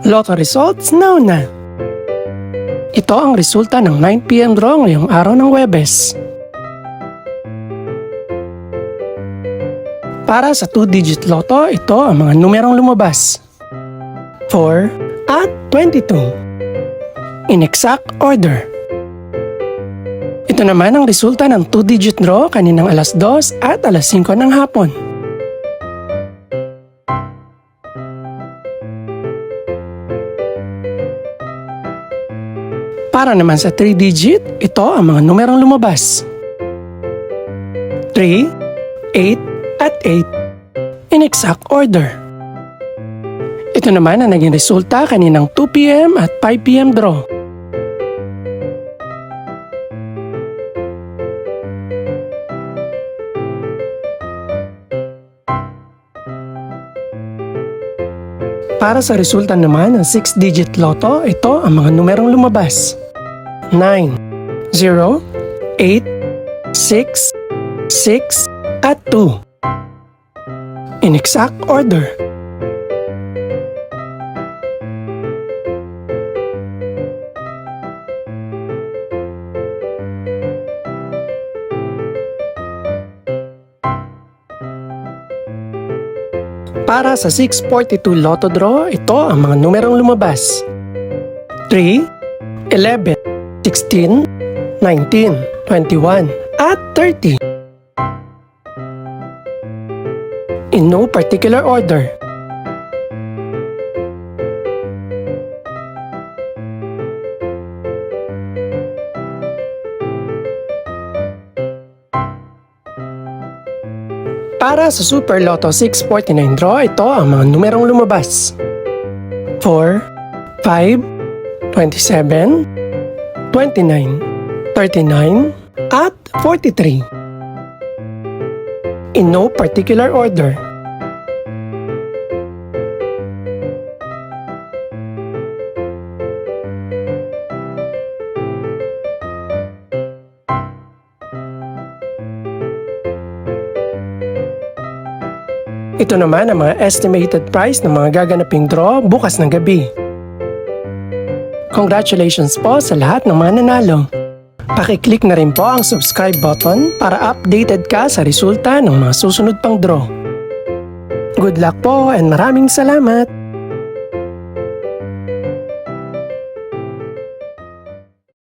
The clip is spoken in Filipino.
Lotto results now na! Ito ang resulta ng 9 PM draw ngayong araw ng Huwebes. Para sa 2-digit lotto, ito ang mga numerong lumabas. 4 at 22. In exact order. Ito naman ang resulta ng 2-digit draw kaninang alas 2 at alas 5 ng hapon. Para naman sa 3-digit, ito ang mga numerong lumabas. 3, 8, at 8. In exact order. Ito naman ang naging resulta kaninang 2 PM at 5 PM draw. Para sa resulta naman ng 6-digit lotto, ito ang mga numerong lumabas. 9, 0, 8, 6, 6, at 2. In exact order. Para sa 642 Lotto Draw, ito ang mga numerong lumabas. 3, 11, 16, 19, 21, at 30. In no particular order. Para sa Super Lotto 649 draw, ito ang mga numerong lumabas. 4, 5, 27, 29, 39, at 43. In no particular order. Ito naman ang mga estimated price ng mga gaganaping draw bukas ng gabi. Congratulations po sa lahat ng mga nanalo. Pakiclick na rin po ang subscribe button para updated ka sa resulta ng mga susunod pang draw. Good luck po and maraming salamat!